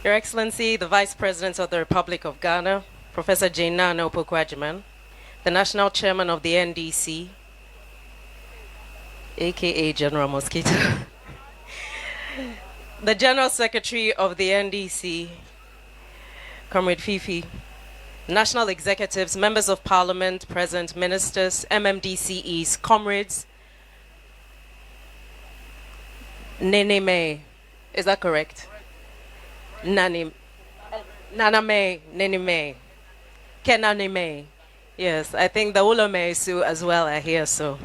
Your Excellency, the Vice President of the Republic of Ghana, Professor Zenator Rawlings, the National Chairman of the NDC, aka General Mosquito, the General Secretary of the NDC, Comrade Fifi, National Executives, Members of Parliament, present, Ministers, MMDCEs, Comrades, Nene May, is that correct? Nana May, Nene May, Kenani May. Yes, I think the Ulame Su as well are here, so.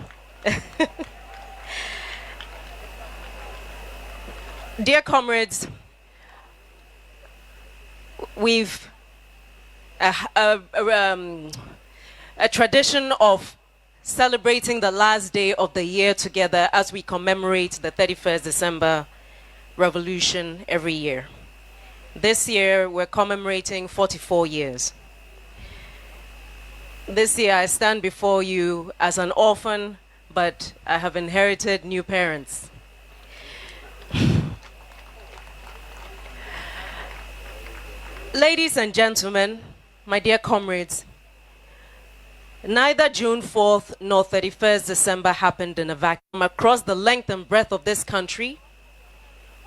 Dear comrades, we've a tradition of celebrating the last day of the year together as we commemorate the 31st December revolution every year. This year, we're commemorating 44 years. This year, I stand before you as an orphan, but I have inherited new parents. Ladies and gentlemen, my dear comrades, neither June 4th nor 31st December happened in a vacuum. Across the length and breadth of this country,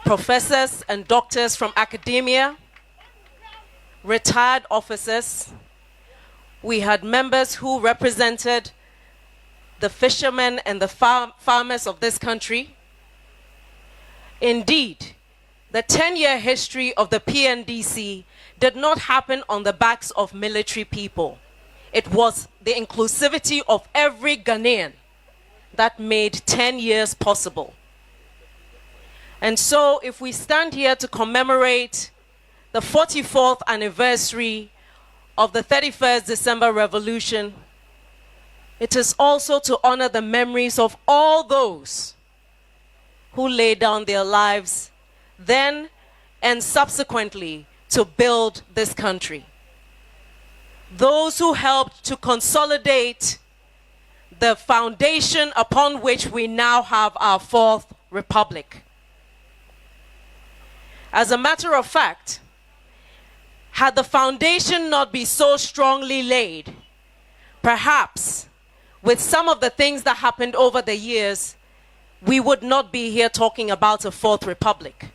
professors and doctors from academia, retired officers, we had members who represented the fishermen and the farmers of this country. Indeed, the 10-year history of the PNDC did not happen on the backs of military people. It was the inclusivity of every Ghanaian that made 10 years possible. And so if we stand here to commemorate the 44th anniversary of the 31st December Revolution, it is also to honor the memories of all those who laid down their lives then and subsequently to build this country. Those who helped to consolidate the foundation upon which we now have our fourth republic. As a matter of fact, had the foundation not been so strongly laid, perhaps with some of the things that happened over the years, we would not be here talking about a fourth republic.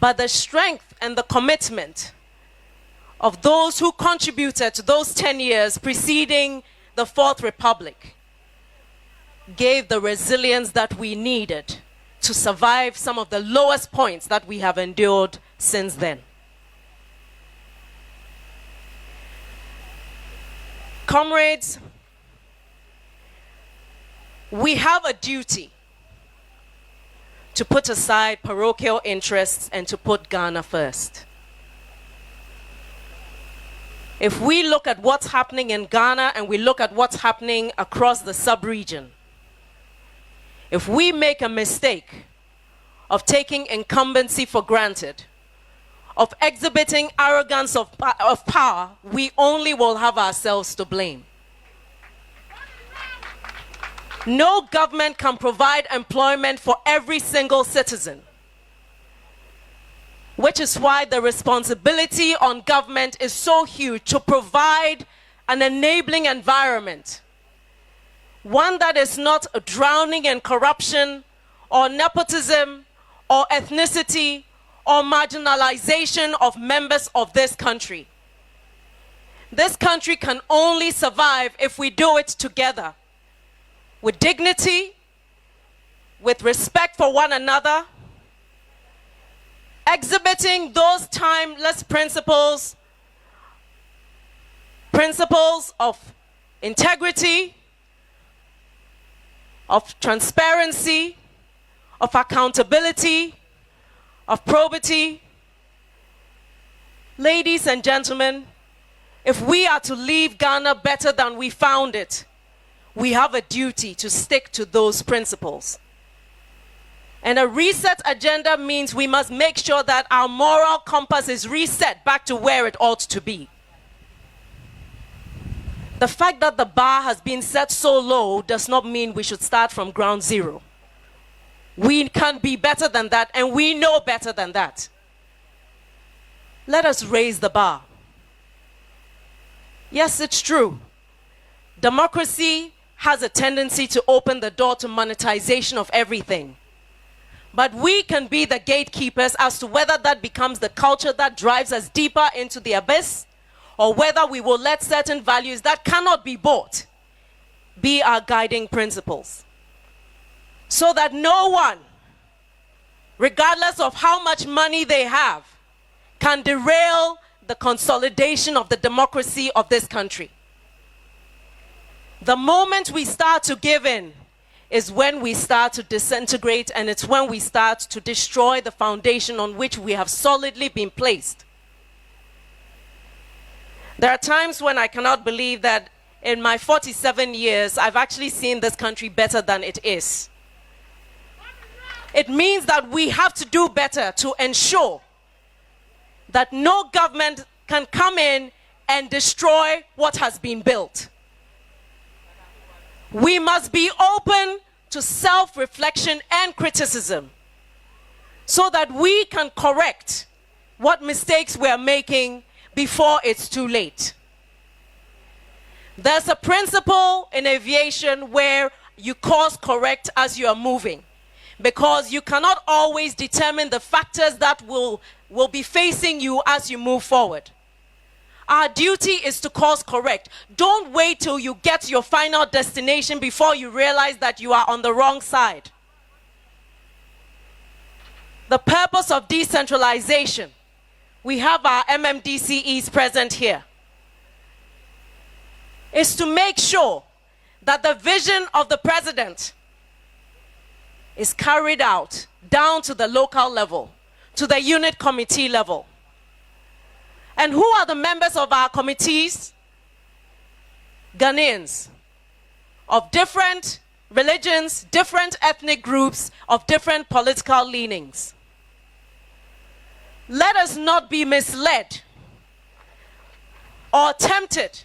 But the strength and the commitment of those who contributed to those 10 years preceding the fourth republic gave the resilience that we needed to survive some of the lowest points that we have endured since then. Comrades, we have a duty to put aside parochial interests and to put Ghana first. If we look at what's happening in Ghana and we look at what's happening across the sub-region, if we make a mistake of taking incumbency for granted, of exhibiting arrogance of power, we only will have ourselves to blame. No government can provide employment for every single citizen, which is why the responsibility on government is so huge to provide an enabling environment, one that is not drowning in corruption or nepotism or ethnicity or marginalization of members of this country. This country can only survive if we do it together, with dignity, with respect for one another, exhibiting those timeless principles of integrity, of transparency, of accountability, of probity. Ladies and gentlemen, if we are to leave Ghana better than we found it, we have a duty to stick to those principles. And a reset agenda means we must make sure that our moral compass is reset back to where it ought to be. The fact that the bar has been set so low does not mean we should start from ground zero. We can be better than that, and we know better than that. let us raise the bar. Yes, it's true. Democracy has a tendency to open the door to monetization of everything. But we can be the gatekeepers as to whether that becomes the culture that drives us deeper into the abyss, or whether we will let certain values that cannot be bought be our guiding principles. So that no one, regardless of how much money they have, can derail the consolidation of the democracy of this country. The moment we start to give in is when we start to disintegrate, and it's when we start to destroy the foundation on which we have solidly been placed. There are times when I cannot believe that in my 47 years, I've actually seen this country better than it is. It means that we have to do better to ensure that no government can come in and destroy what has been built. We must be open to self-reflection and criticism so that we can correct what mistakes we are making before it's too late. There's a principle in aviation where you course correct as you are moving, because you cannot always determine the factors that will be facing you as you move forward. Our duty is to course correct. Don't wait till you get to your final destination before you realize that you are on the wrong side. The purpose of decentralization, we have our MMDCEs present here, is to make sure that the vision of the president is carried out down to the local level, to the unit committee level. And who are the members of our committees? Ghanaians of different religions, different ethnic groups, of different political leanings. Let us not be misled or tempted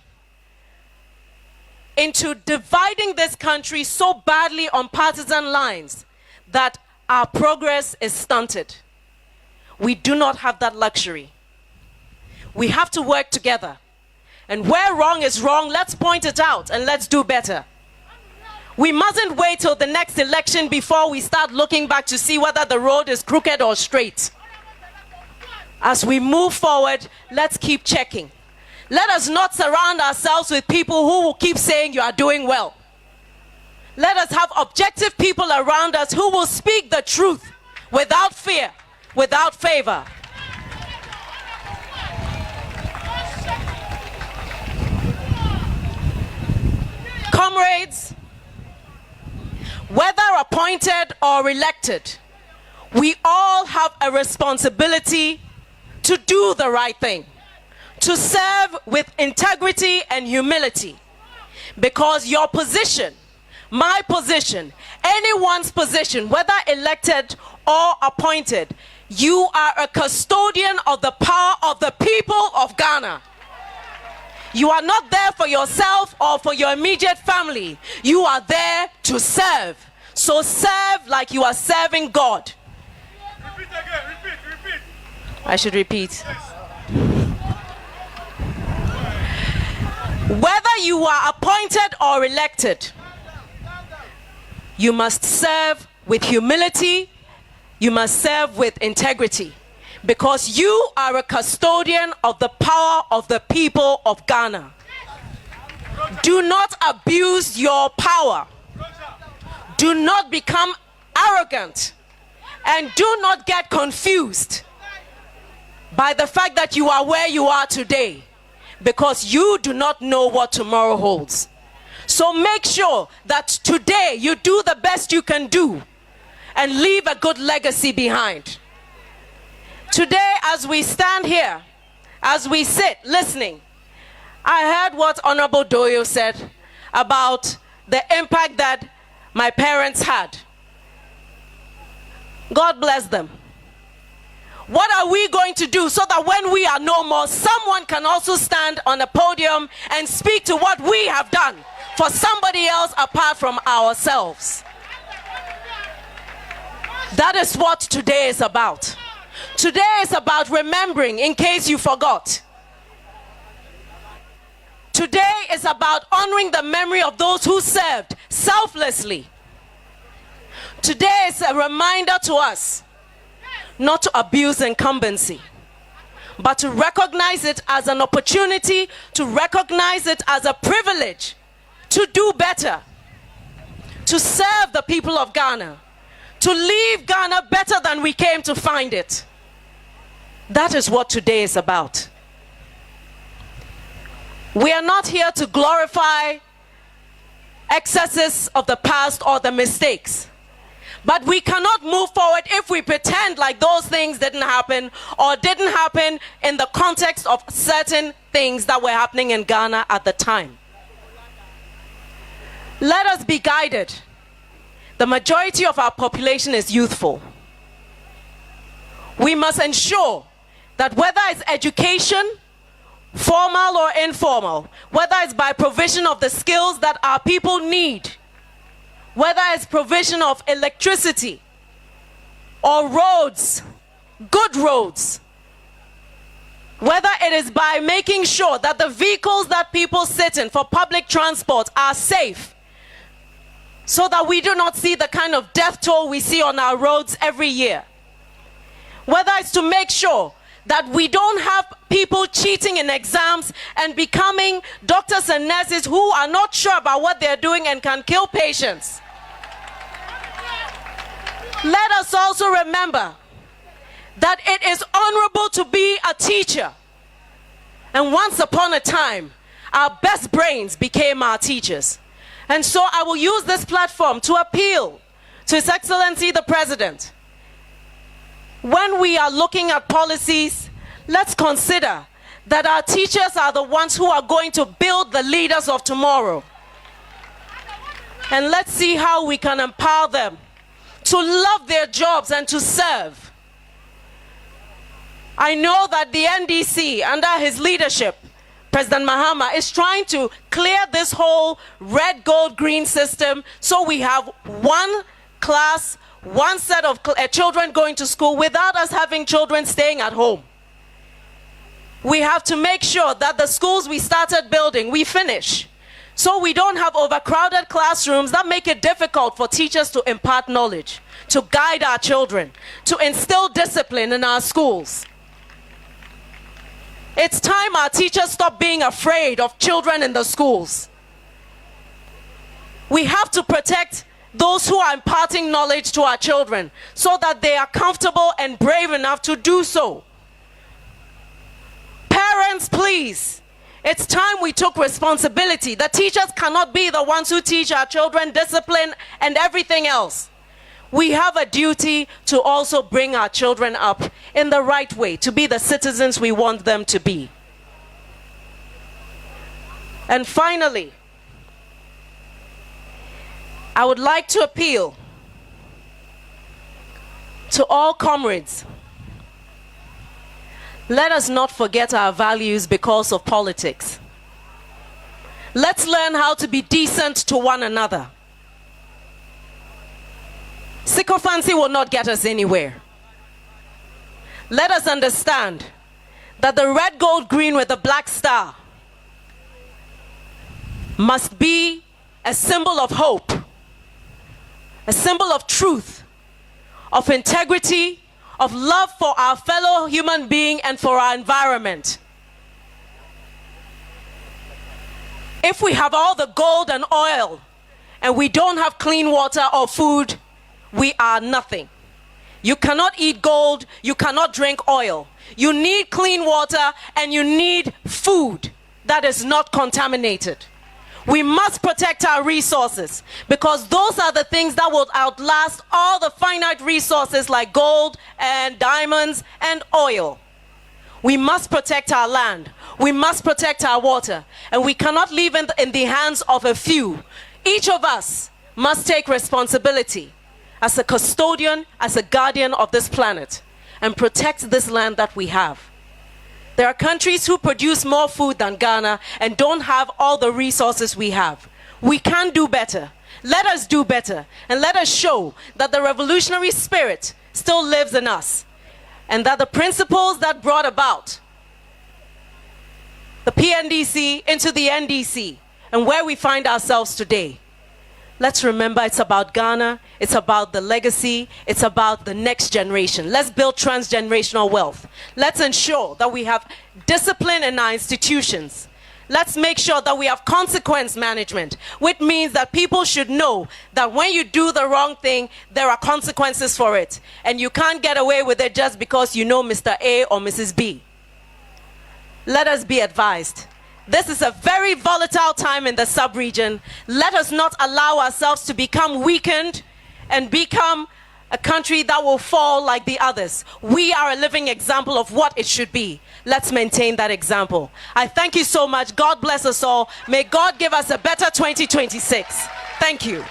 into dividing this country so badly on partisan lines that our progress is stunted. We do not have that luxury. We have to work together. And where wrong is wrong, let's point it out and let's do better. We mustn't wait till the next election before we start looking back to see whether the road is crooked or straight. As we move forward, let's keep checking. Let us not surround ourselves with people who will keep saying you are doing well. Let us have objective people around us who will speak the truth without fear, without favor. Comrades, whether appointed or elected, we all have a responsibility to do the right thing, to serve with integrity and humility, because your position, my position, anyone's position, whether elected or appointed, you are a custodian of the power of the people of Ghana. You are not there for yourself or for your immediate family. You are there to serve. So serve like you are serving God. Repeat again, repeat. I should repeat. Whether you are appointed or elected, you must serve with humility, you must serve with integrity, because you are a custodian of the power of the people of Ghana. Do not abuse your power. Do not become arrogant, and do not get confused by the fact that you are where you are today, because you do not know what tomorrow holds. So make sure that today you do the best you can do and leave a good legacy behind. Today, as we stand here, as we sit listening, I heard what Honorable Doyo said about the impact that my parents had. God bless them. What are we going to do so that when we are no more, someone can also stand on a podium and speak to what we have done for somebody else apart from ourselves? That is what today is about. Today is about remembering, in case you forgot. Today is about honoring the memory of those who served selflessly. Today is a reminder to us not to abuse incumbency, but to recognize it as an opportunity, to recognize it as a privilege to do better, to serve the people of Ghana, to leave Ghana better than we came to find it. That is what today is about. We are not here to glorify excesses of the past or the mistakes. But we cannot move forward if we pretend like those things didn't happen or didn't happen in the context of certain things that were happening in Ghana at the time. Let us be guided. The majority of our population is youthful. We must ensure that whether it's education, formal or informal, whether it's by provision of the skills that our people need, whether it's provision of electricity or roads, good roads, whether it is by making sure that the vehicles that people sit in for public transport are safe, so that we do not see the kind of death toll we see on our roads every year, whether it's to make sure that we don't have people cheating in exams and becoming doctors and nurses who are not sure about what they're doing and can kill patients. Let us also remember that it is honorable to be a teacher. And once upon a time, our best brains became our teachers. And so I will use this platform to appeal to His Excellency the President. When we are looking at policies, let's consider that our teachers are the ones who are going to build the leaders of tomorrow. And let's see how we can empower them to love their jobs and to serve. I know that the NDC, under his leadership, President Mahama, is trying to clear this whole red, gold, green system so we have one class, one set of children going to school without us having children staying at home. We have to make sure that the schools we started building, we finish. So we don't have overcrowded classrooms that make it difficult for teachers to impart knowledge, to guide our children, to instill discipline in our schools. It's time our teachers stop being afraid of children in the schools. We have to protect those who are imparting knowledge to our children so that they are comfortable and brave enough to do so. Parents, please. It's time we took responsibility. The teachers cannot be the ones who teach our children discipline and everything else. We have a duty to also bring our children up in the right way, to be the citizens we want them to be. And finally, I would like to appeal to all comrades. Let us not forget our values because of politics. Let's learn how to be decent to one another. Sycophancy will not get us anywhere. Let us understand that the red, gold, green with the black star must be a symbol of hope, a symbol of truth, of integrity, of love for our fellow human being and for our environment. If we have all the gold and oil and we don't have clean water or food, we are nothing. You cannot eat gold, you cannot drink oil. You need clean water and you need food that is not contaminated. We must protect our resources because those are the things that will outlast all the finite resources like gold and diamonds and oil. We must protect our land. We must protect our water. And we cannot leave it in the hands of a few. Each of us must take responsibility as a custodian, as a guardian of this planet and protect this land that we have. There are countries who produce more food than Ghana and don't have all the resources we have. We can do better. Let us do better and let us show that the revolutionary spirit still lives in us. and that the principles that brought about the PNDC into the NDC and where we find ourselves today. Let's remember it's about Ghana, it's about the legacy, it's about the next generation. Let's build transgenerational wealth. Let's ensure that we have discipline in our institutions. Let's make sure that we have consequence management, which means that people should know that when you do the wrong thing, there are consequences for it. And you can't get away with it just because you know Mr. A or Mrs. B. Let us be advised. This is a very volatile time in the sub-region. Let us not allow ourselves to become weakened and become a country that will fall like the others. We are a living example of what it should be. Let's maintain that example. I thank you so much. God bless us all. May God give us a better 2026. Thank you.